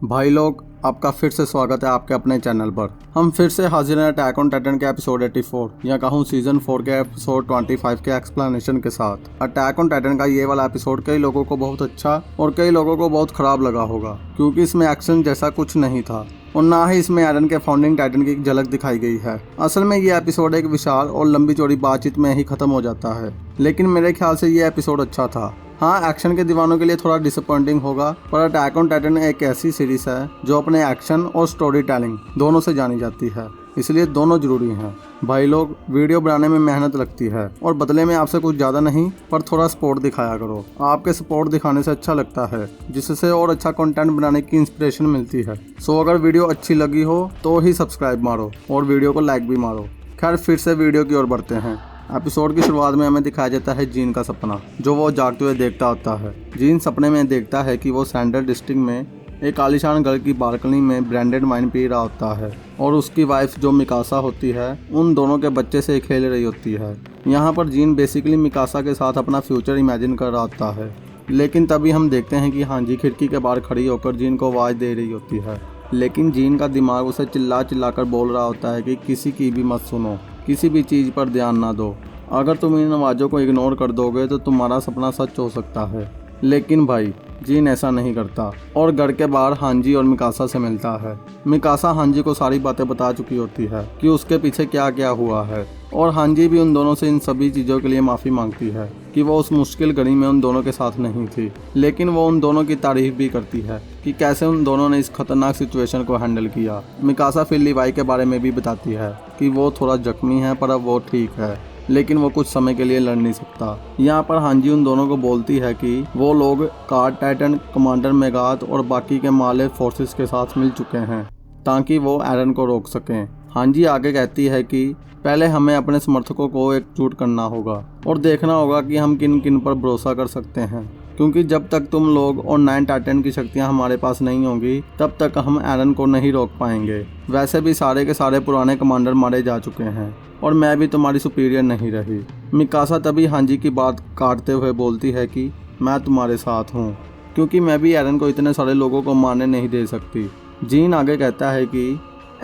भाई लोग, आपका फिर से स्वागत है आपके अपने चैनल पर। हम फिर से हाजिर हैं अटैक ऑन टाइटन के एपिसोड 84 या कहूँ सीजन 4 के एपिसोड 25 के एक्सप्लेनेशन के साथ। अटैक ऑन टाइटन का ये वाला एपिसोड कई लोगों को बहुत अच्छा और कई लोगों को बहुत खराब लगा होगा, क्योंकि इसमें एक्शन जैसा कुछ नहीं था और ना ही इसमें एरन के फाउंडिंग टाइटन की झलक दिखाई गई है। असल में ये एपिसोड एक विशाल और लंबी चौड़ी बातचीत में ही खत्म हो जाता है, लेकिन मेरे ख्याल से ये एपिसोड अच्छा था। हाँ, एक्शन के दीवानों के लिए थोड़ा डिसअपॉइंटिंग होगा, पर अटैक ऑन टाइटन एक ऐसी सीरीज है जो अपने एक्शन और स्टोरी टेलिंग दोनों से जानी जाती है, इसलिए दोनों जरूरी हैं। भाई लोग, वीडियो बनाने में मेहनत लगती है और बदले में आपसे कुछ ज़्यादा नहीं पर थोड़ा सपोर्ट दिखाया करो। आपके सपोर्ट दिखाने से अच्छा लगता है, जिससे और अच्छा कंटेंट बनाने की इंस्पिरेशन मिलती है। सो अगर वीडियो अच्छी लगी हो तो ही सब्सक्राइब मारो और वीडियो को लाइक भी मारो। खैर, फिर से वीडियो की ओर बढ़ते हैं। एपिसोड की शुरुआत में हमें दिखाया जाता है जीन का सपना, जो वो जागते हुए देखता होता है। जीन सपने में देखता है कि वो सैंडर डिस्ट्रिक्ट में एक आलीशान घर की बालकनी में ब्रांडेड वाइन पी रहा होता है और उसकी वाइफ जो मिकासा होती है उन दोनों के बच्चे से खेल रही होती है। यहाँ पर जीन बेसिकली मिकासा के साथ अपना फ्यूचर इमेजिन कर रहा होता है, लेकिन तभी हम देखते हैं कि हांजी खिड़की के बाहर खड़ी होकर जीन को आवाज़ दे रही होती है। लेकिन जीन का दिमाग उसे चिल्ला कर बोल रहा होता है कि किसी की भी मत सुनो, किसी भी चीज़ पर ध्यान ना दो। अगर तुम इन आवाज़ों को इग्नोर कर दोगे तो तुम्हारा सपना सच हो सकता है। लेकिन भाई, जीन ऐसा नहीं करता और घर के बाहर हांजी और मिकासा से मिलता है। मिकासा हांजी को सारी बातें बता चुकी होती है कि उसके पीछे क्या क्या हुआ है, और हांजी भी उन दोनों से इन सभी चीज़ों के लिए माफ़ी मांगती है कि वो उस मुश्किल घड़ी में उन दोनों के साथ नहीं थी। लेकिन वो उन दोनों की तारीफ भी करती है कि कैसे उन दोनों ने इस खतरनाक सिचुएशन को हैंडल किया। मिकासा फिर लीवाई के बारे में भी बताती है कि वो थोड़ा जख्मी है पर अब वो ठीक है, लेकिन वो कुछ समय के लिए लड़ नहीं सकता। यहाँ पर हांजी उन दोनों को बोलती है कि वो लोग कार्ड टाइटन, कमांडर मेगाथ और बाकी के माले फोर्सेस के साथ मिल चुके हैं ताकि वो एरन को रोक सकें। हांजी आगे कहती है कि पहले हमें अपने समर्थकों को एकजुट करना होगा और देखना होगा कि हम किन किन पर भरोसा कर सकते हैं, क्योंकि जब तक तुम लोग और 9 टाइटन की शक्तियां हमारे पास नहीं होंगी तब तक हम एरन को नहीं रोक पाएंगे। वैसे भी सारे के सारे पुराने कमांडर मारे जा चुके हैं और मैं भी तुम्हारी सुपीरियर नहीं रही। मिकासा तभी हांजी की बात काटते हुए बोलती है कि मैं तुम्हारे साथ हूँ, क्योंकि मैं भी एरन को इतने सारे लोगों को मारने नहीं दे सकती। जीन आगे कहता है कि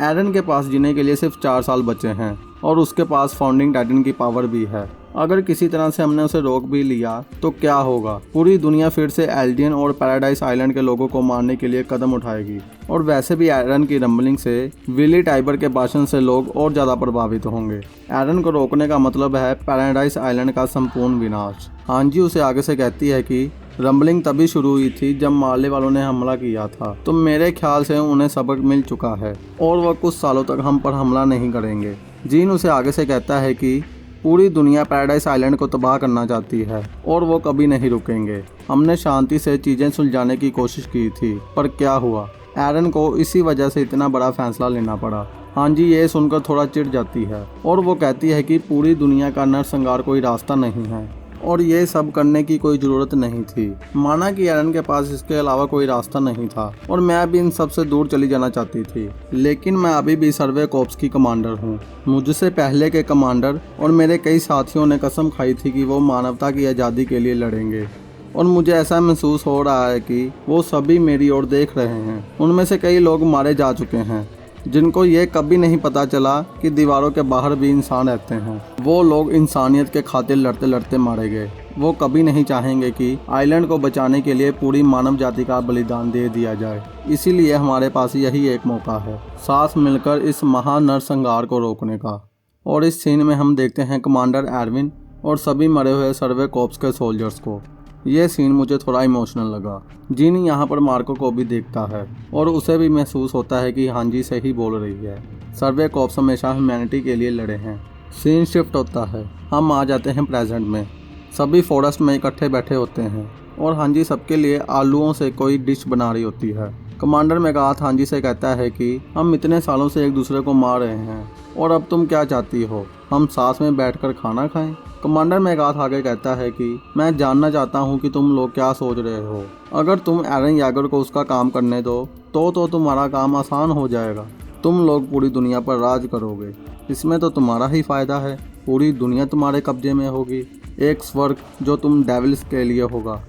एरन के पास जीने के लिए सिर्फ 4 साल बचे हैं और उसके पास फाउंडिंग टाइटन की पावर भी है। अगर किसी तरह से हमने उसे रोक भी लिया तो क्या होगा, पूरी दुनिया फिर से एल्डियन और पैराडाइज आइलैंड के लोगों को मारने के लिए कदम उठाएगी। और वैसे भी एरन की रंबलिंग से विली टाइबर के भाषण से लोग और ज़्यादा प्रभावित होंगे। एरन को रोकने का मतलब है पैराडाइज आइलैंड का संपूर्ण विनाश। हांजी उसे आगे से कहती है कि रंबलिंग तभी शुरू हुई थी जब मारले वालों ने हमला किया था, तो मेरे ख्याल से उन्हें सबक मिल चुका है और वह कुछ सालों तक हम पर हमला नहीं करेंगे। जीन उसे आगे से कहता है कि पूरी दुनिया पैराडाइज आइलैंड को तबाह करना चाहती है और वो कभी नहीं रुकेंगे। हमने शांति से चीजें सुलझाने की कोशिश की थी, पर क्या हुआ, एरन को इसी वजह से इतना बड़ा फैसला लेना पड़ा। हांजी ये सुनकर थोड़ा चिढ़ जाती है और वो कहती है कि पूरी दुनिया का नरसंहार कोई रास्ता नहीं है और ये सब करने की कोई ज़रूरत नहीं थी। माना कि एरन के पास इसके अलावा कोई रास्ता नहीं था और मैं भी इन सब से दूर चली जाना चाहती थी, लेकिन मैं अभी भी सर्वे कॉर्प्स की कमांडर हूँ। मुझसे पहले के कमांडर और मेरे कई साथियों ने कसम खाई थी कि वो मानवता की आज़ादी के लिए लड़ेंगे और मुझे ऐसा महसूस हो रहा है कि वो सभी मेरी ओर देख रहे हैं। उनमें से कई लोग मारे जा चुके हैं जिनको ये कभी नहीं पता चला कि दीवारों के बाहर भी इंसान रहते हैं। वो लोग इंसानियत के खातिर लड़ते लड़ते मारे गए। वो कभी नहीं चाहेंगे कि आइलैंड को बचाने के लिए पूरी मानव जाति का बलिदान दे दिया जाए। इसीलिए हमारे पास यही एक मौका है, साथ मिलकर इस महान नरसंहार को रोकने का। और इस सीन में हम देखते हैं कमांडर एरविन और सभी मरे हुए सर्वे कॉर्प्स के सोल्जर्स को। ये सीन मुझे थोड़ा इमोशनल लगा। जीन यहाँ पर मार्को को भी देखता है और उसे भी महसूस होता है कि हांजी से ही बोल रही है। सर्वे कॉर्प्स हमेशा ह्यूमैनिटी के लिए लड़े हैं। सीन शिफ्ट होता है, हम आ जाते हैं प्रेजेंट में। सभी फॉरेस्ट में इकट्ठे बैठे होते हैं और हांजी सबके लिए आलूओं से कोई डिश बना रही होती है। कमांडर मेगाथ हांजी से कहता है कि हम इतने सालों से एक दूसरे को मार रहे हैं और अब तुम क्या चाहती हो, हम साथ में बैठकर खाना खाएं। कमांडर मेगाथ आगे कहता है कि मैं जानना चाहता हूं कि तुम लोग क्या सोच रहे हो। अगर तुम एरन यागर को उसका काम करने दो तो तुम्हारा काम आसान हो जाएगा। तुम लोग पूरी दुनिया पर राज करोगे, इसमें तो तुम्हारा ही फायदा है। पूरी दुनिया तुम्हारे कब्जे में होगी, एक स्वर्ग जो तुम डेविल्स के लिए होगा।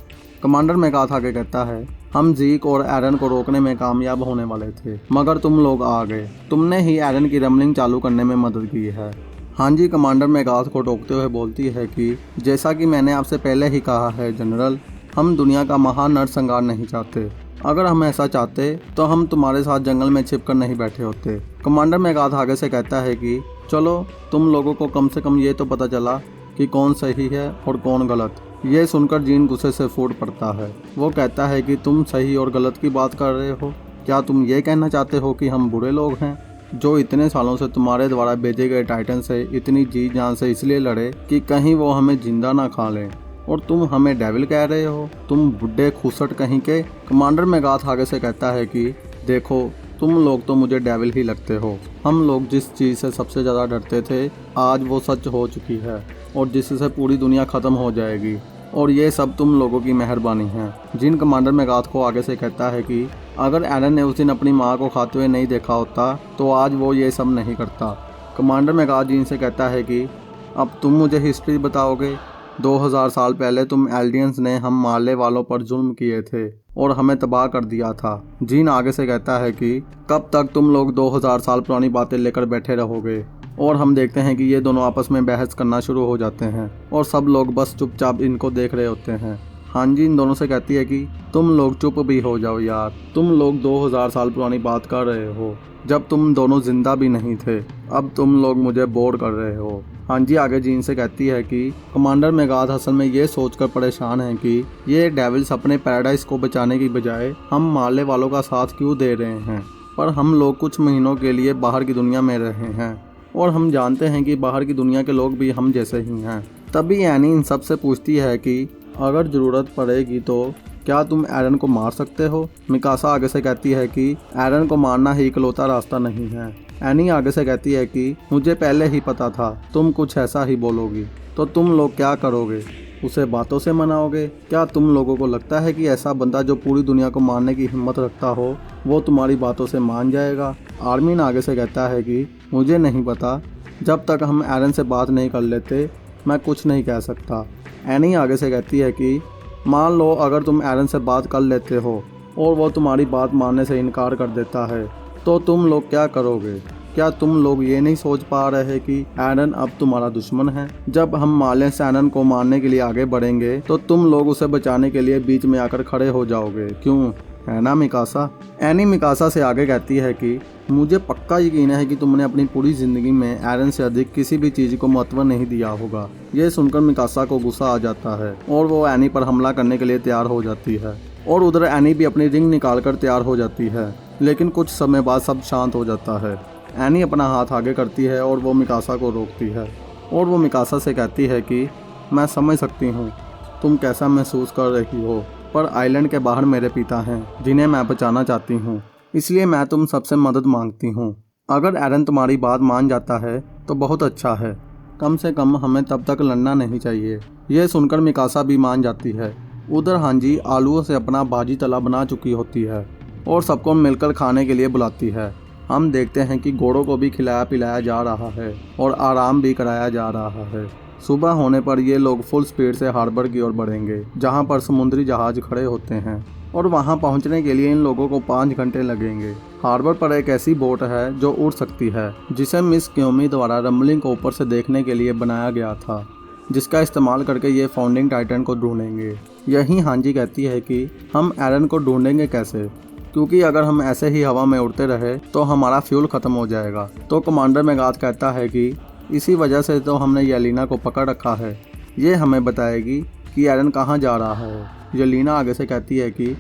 कमांडर मेगाथ आगे कहता है हम जीक और एरन को रोकने में कामयाब होने वाले थे, मगर तुम लोग आ गए। तुमने ही एरन की रमलिंग चालू करने में मदद की है। हांजी कमांडर मेगाथ को टोकते हुए बोलती है कि जैसा कि मैंने आपसे पहले ही कहा है जनरल, हम दुनिया का महान नरसंहार नहीं चाहते। अगर हम ऐसा चाहते तो हम तुम्हारे साथ जंगल में छिपकर नहीं बैठे होते। कमांडर मेगाथ आगे से कहता है कि चलो, तुम लोगों को कम से कम ये तो पता चला कि कौन सही है और कौन गलत। ये सुनकर जीन गुस्से से फूट पड़ता है। वो कहता है कि तुम सही और गलत की बात कर रहे हो। क्या तुम ये कहना चाहते हो कि हम बुरे लोग हैं, जो इतने सालों से तुम्हारे द्वारा भेजे गए टाइटन से इतनी जी जान से इसलिए लड़े कि कहीं वो हमें जिंदा ना खा लें, और तुम हमें डेविल कह रहे हो? तुम बुड्ढे खुसट कहीं के। कमांडर मेगाथ आगे से कहता है कि देखो, तुम लोग तो मुझे डेविल ही लगते हो। हम लोग जिस चीज़ से सबसे ज़्यादा डरते थे, आज वो सच हो चुकी है और जिससे पूरी दुनिया ख़त्म हो जाएगी, और ये सब तुम लोगों की मेहरबानी है। जिन कमांडर मेगाथ को आगे से कहता है कि अगर एरन ने उस दिन अपनी माँ को खाते हुए नहीं देखा होता तो आज वो ये सब नहीं करता। कमांडर मेगाथ जिन से कहता है कि अब तुम मुझे हिस्ट्री बताओगे। 2000 साल पहले तुम एल्डियंस ने हम मारले वालों पर जुल्म किए थे और हमें तबाह कर दिया था। जीन आगे से कहता है कि कब तक तुम लोग 2000 साल पुरानी बातें लेकर बैठे रहोगे। और हम देखते हैं कि ये दोनों आपस में बहस करना शुरू हो जाते हैं और सब लोग बस चुपचाप इनको देख रहे होते हैं। हांजी इन दोनों से कहती है कि तुम लोग चुप भी हो जाओ यार। तुम लोग 2000 साल पुरानी बात कर रहे हो जब तुम दोनों जिंदा भी नहीं थे। अब तुम लोग मुझे बोर कर रहे हो। हांजी आगे जीन से कहती है कि कमांडर मेगाथ असल में ये सोचकर परेशान है कि ये डेविल्स अपने पैराडाइज को बचाने की बजाय हम मारले वालों का साथ क्यों दे रहे हैं। पर हम लोग कुछ महीनों के लिए बाहर की दुनिया में रहे हैं और हम जानते हैं कि बाहर की दुनिया के लोग भी हम जैसे ही हैं। तभी एनी इन सब से पूछती है कि अगर ज़रूरत पड़ेगी तो क्या तुम एरन को मार सकते हो। मिकासा आगे से कहती है कि एरन को मारना ही इकलौता रास्ता नहीं है। एनी आगे से कहती है कि मुझे पहले ही पता था तुम कुछ ऐसा ही बोलोगी। तो तुम लोग क्या करोगे? उसे बातों से मनाओगे? क्या तुम लोगों को लगता है कि ऐसा बंदा जो पूरी दुनिया को मारने की हिम्मत रखता हो वो तुम्हारी बातों से मान जाएगा? आर्मीन आगे से कहता है कि मुझे नहीं पता, जब तक हम एरन से बात नहीं कर लेते मैं कुछ नहीं कह सकता। एनी आगे से कहती है कि मान लो अगर तुम एरन से बात कर लेते हो और वो तुम्हारी बात मानने से इनकार कर देता है तो तुम लोग क्या करोगे? क्या तुम लोग ये नहीं सोच पा रहे कि एरन अब तुम्हारा दुश्मन है? जब हम मार्लिन सैनन को मारने के लिए आगे बढ़ेंगे तो तुम लोग उसे बचाने के लिए बीच में आकर खड़े हो जाओगे, क्यों है ना मिकासा? एनी मिकासा से आगे कहती है कि मुझे पक्का यकीन है कि तुमने अपनी पूरी जिंदगी में एरन से अधिक किसी भी चीज को महत्व नहीं दिया होगा। ये सुनकर मिकासा को गुस्सा आ जाता है और वो एनी पर हमला करने के लिए तैयार हो जाती है और उधर एनी भी अपनी रिंग निकालकर तैयार हो जाती है। लेकिन कुछ समय बाद सब शांत हो जाता है। एनी अपना हाथ आगे करती है और वो मिकासा को रोकती है और वो मिकासा से कहती है कि मैं समझ सकती हूँ तुम कैसा महसूस कर रही हो, पर आइलैंड के बाहर मेरे पिता हैं जिन्हें मैं बचाना चाहती हूँ, इसलिए मैं तुम सबसे मदद मांगती हूँ। अगर एरन तुम्हारी बात मान जाता है तो बहुत अच्छा है, कम से कम हमें तब तक लड़ना नहीं चाहिए। यह सुनकर मिकासा भी मान जाती है। उधर हांजी आलूओं से अपना भाजी तला बना चुकी होती है और सबको मिलकर खाने के लिए बुलाती है। हम देखते हैं कि घोड़ों को भी खिलाया पिलाया जा रहा है और आराम भी कराया जा रहा है। सुबह होने पर ये लोग फुल स्पीड से हार्बर की ओर बढ़ेंगे जहाँ पर समुद्री जहाज खड़े होते हैं और वहाँ पहुँचने के लिए इन लोगों को 5 घंटे लगेंगे। हार्बर पर एक ऐसी बोट है जो उड़ सकती है जिसे मिस क्योमी द्वारा रम्बलिंग को ऊपर से देखने के लिए बनाया गया था, जिसका इस्तेमाल करके ये फाउंडिंग टाइटन को ढूंढेंगे। यही हांजी कहती है कि हम एरन को ढूंढेंगे कैसे, क्योंकि अगर हम ऐसे ही हवा में उड़ते रहे तो हमारा फ्यूल खत्म हो जाएगा। तो कमांडर मेगाथ कहता है कि इसी वजह से तो हमने येलिना को पकड़ रखा है, ये हमें बताएगी कि एरन कहाँ जा रहा है। येलिना आगे से कहती है कि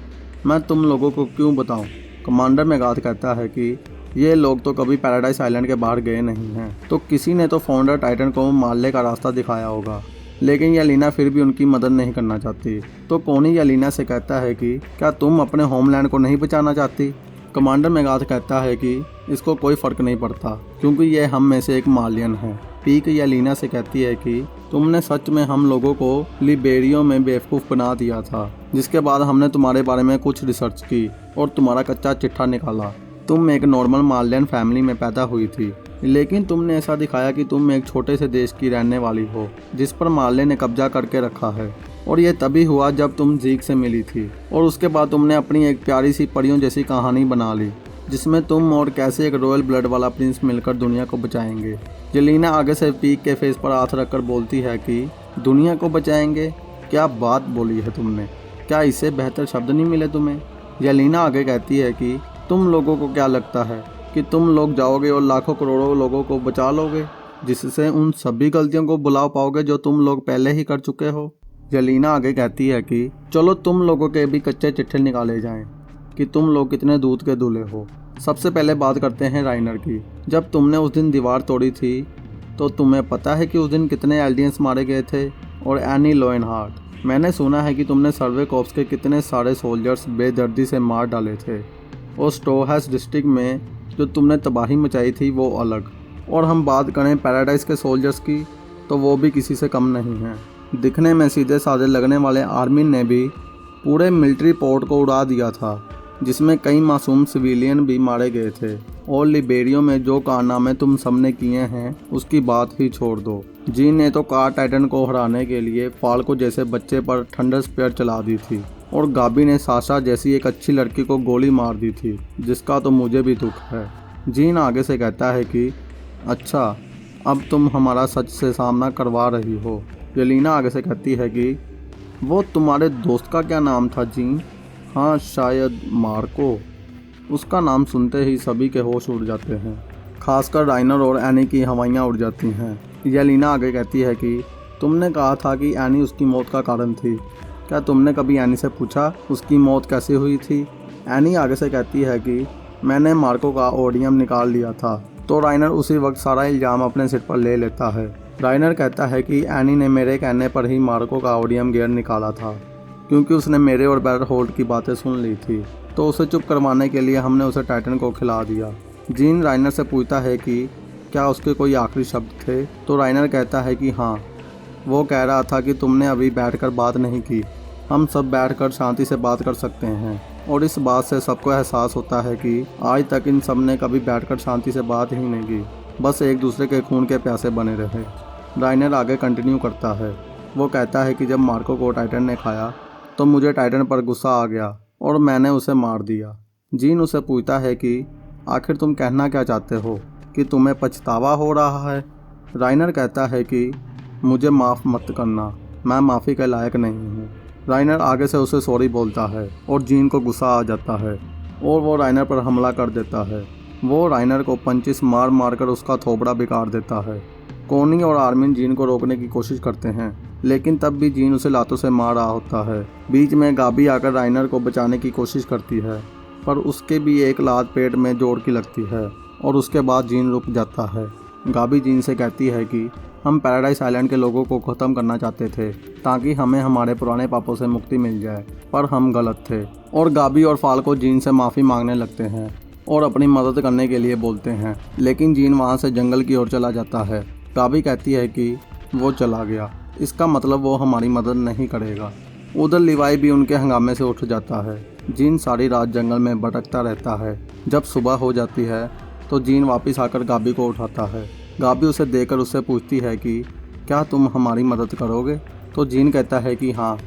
मैं तुम लोगों को क्यों बताऊं। कमांडर मेगाथ कहता है कि ये लोग तो कभी पैराडाइज आइलैंड के बाहर गए नहीं हैं, तो किसी ने तो फाउंडर टाइटन को मारने का रास्ता दिखाया होगा। लेकिन येलिना फिर भी उनकी मदद नहीं करना चाहती। तो कोनी येलिना से कहता है कि क्या तुम अपने होमलैंड को नहीं बचाना चाहती। कमांडर मेगाथ कहता है कि इसको कोई फ़र्क नहीं पड़ता क्योंकि ये हम में से एक मार्लियन है। पीक येलिना से कहती है कि तुमने सच में हम लोगों को लिबेरियो में बेवकूफ़ बना दिया था, जिसके बाद हमने तुम्हारे बारे में कुछ रिसर्च की और तुम्हारा कच्चा चिट्ठा निकाला। तुम एक नॉर्मल मार्लियन फैमिली में पैदा हुई थी, लेकिन तुमने ऐसा दिखाया कि तुम एक छोटे से देश की रहने वाली हो जिस पर मार्ले ने कब्जा करके रखा है और ये तभी हुआ जब तुम जीक से मिली थी और उसके बाद तुमने अपनी एक प्यारी सी परियों जैसी कहानी बना ली जिसमें तुम और कैसे एक रॉयल ब्लड वाला प्रिंस मिलकर दुनिया को बचाएंगे। जेलिना आगे से पीक के फेस पर हाथ रखकर बोलती है कि दुनिया को बचाएंगे? क्या बात बोली है तुमने, क्या इससे बेहतर शब्द नहीं मिले तुम्हें? जेलिना आगे कहती है कि तुम लोगों को क्या लगता है कि तुम लोग जाओगे और लाखों करोड़ों लोगों को बचा लोगे, जिससे उन सभी गलतियों को भुला पाओगे जो तुम लोग पहले ही कर चुके हो? जेलिना आगे कहती है कि चलो तुम लोगों के भी कच्चे चिट्ठे निकाले जाएं कि तुम लोग कितने दूध के दूल्हे हो। सबसे पहले बात करते हैं राइनर की। जब तुमने उस दिन दीवार तोड़ी थी तो तुम्हें पता है कि उस दिन कितने एल्डियंस मारे गए थे? और एनी लोएनहार्ट, मैंने सुना है कि तुमने सर्वे कॉर्प्स के कितने सारे सोल्जर्स बेदर्दी से मार डाले थे। और स्टोहैस डिस्ट्रिक्ट में जो तुमने तबाही मचाई थी वो अलग। और हम बात करें पैराडाइज के सोल्जर्स की तो वो भी किसी से कम नहीं हैं। दिखने में सीधे साधे लगने वाले आर्मिन ने भी पूरे मिलिट्री पोर्ट को उड़ा दिया था जिसमें कई मासूम सिविलियन भी मारे गए थे। और लिबेरियो में जो कारनामे तुम सबने किए हैं उसकी बात ही छोड़ दो। जीन ने तो कार टाइटन को हराने के लिए फाल्को जैसे बच्चे पर थंडर स्पीयर चला दी थी और गाबी ने साशा जैसी एक अच्छी लड़की को गोली मार दी थी जिसका तो मुझे भी दुख है। जीन आगे से कहता है कि अच्छा, अब तुम हमारा सच से सामना करवा रही हो। जेलिना आगे से कहती है कि वो तुम्हारे दोस्त का क्या नाम था जीन? हाँ, शायद मार्को। उसका नाम सुनते ही सभी के होश उड़ जाते हैं, खासकर राइनर और एनी की हवाइयाँ उड़ जाती हैं। जेलिना आगे कहती है कि तुमने कहा था कि एनी उसकी मौत का कारण थी। क्या तुमने कभी एनी से पूछा उसकी मौत कैसे हुई थी? एनी आगे से कहती है कि मैंने मार्को का ओडियम निकाल लिया था। तो राइनर उसी वक्त सारा इल्ज़ाम अपने सिर पर ले लेता है। राइनर कहता है कि एनी ने मेरे कहने पर ही मार्को का ओडियम गियर निकाला था क्योंकि उसने मेरे और बेरहोल्ड की बातें सुन ली थी, तो उसे चुप करवाने के लिए हमने उसे टाइटन को खिला दिया। जीन राइनर से पूछता है कि क्या उसके कोई आखिरी शब्द थे? तो राइनर कहता है कि हाँ, वो कह रहा था कि तुमने अभी बैठकर बात नहीं की, हम सब बैठकर शांति से बात कर सकते हैं। और इस बात से सबको एहसास होता है कि आज तक इन सब ने कभी बैठकर शांति से बात ही नहीं की, बस एक दूसरे के खून के प्यासे बने रहे। राइनर आगे कंटिन्यू करता है। वो कहता है कि जब मार्को को टाइटन ने खाया तो मुझे टाइटन पर गुस्सा आ गया और मैंने उसे मार दिया। जीन उसे पूछता है कि आखिर तुम कहना क्या चाहते हो, कि तुम्हें पछतावा हो रहा है? राइनर कहता है कि मुझे माफ़ मत करना, मैं माफ़ी के लायक नहीं हूँ। राइनर आगे से उसे सॉरी बोलता है और जीन को गुस्सा आ जाता है और वो राइनर पर हमला कर देता है। वो राइनर को पंचिस मार मार कर उसका थोबड़ा बिगाड़ देता है। कोनी और आर्मिन जीन को रोकने की कोशिश करते हैं लेकिन तब भी जीन उसे लातों से मार रहा होता है। बीच में गाबी आकर राइनर को बचाने की कोशिश करती है पर उसके भी एक लात पेट में जोर की लगती है और उसके बाद जीन रुक जाता है। गाबी जीन से कहती है कि हम पैराडाइज आइलैंड के लोगों को ख़त्म करना चाहते थे ताकि हमें हमारे पुराने पापों से मुक्ति मिल जाए, पर हम गलत थे। और गाबी और फाल्को जीन से माफ़ी मांगने लगते हैं और अपनी मदद करने के लिए बोलते हैं, लेकिन जीन वहाँ से जंगल की ओर चला जाता है। गाबी कहती है कि वो चला गया, इसका मतलब वो हमारी मदद नहीं करेगा। उधर लिवाई भी उनके हंगामे से उठ जाता है। जीन सारी रात जंगल में भटकता रहता है। जब सुबह हो जाती है तो जीन वापस आकर गाबी को उठाता है। गाबी उसे देखकर उससे पूछती है कि क्या तुम हमारी मदद करोगे? तो जीन कहता है कि हाँ,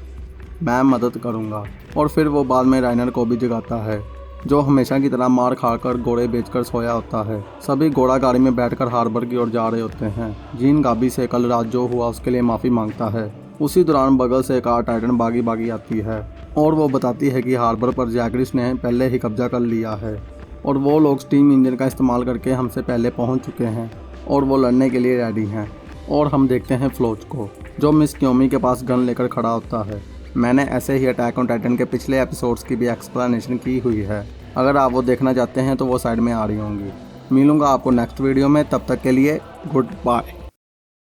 मैं मदद करूँगा। और फिर वो बाद में राइनर को भी जगाता है जो हमेशा की तरह मार खाकर घोड़े बेचकर सोया होता है। सभी घोड़ा गाड़ी में बैठकर हार्बर की ओर जा रहे होते हैं। जीन गाबी से कल रात जो हुआ उसके लिए माफ़ी मांगता है। उसी दौरान बगल से कार टाइटन भागी भागी आती है और वो बताती है कि हार्बर पर जैगरिस ने पहले ही कब्जा कर लिया है और वो लोग स्टीम इंजन का इस्तेमाल करके हमसे पहले पहुंच चुके हैं और वो लड़ने के लिए रेडी हैं। और हम देखते हैं फ्लोच को जो मिस क्योमी के पास गन लेकर खड़ा होता है। मैंने ऐसे ही अटैक ऑन टाइटन के पिछले एपिसोड्स की भी एक्सप्लेनेशन की हुई है, अगर आप वो देखना चाहते हैं तो वो साइड में आ रही होंगी। मिलूंगा आपको नेक्स्ट वीडियो में, तब तक के लिए गुड बाय।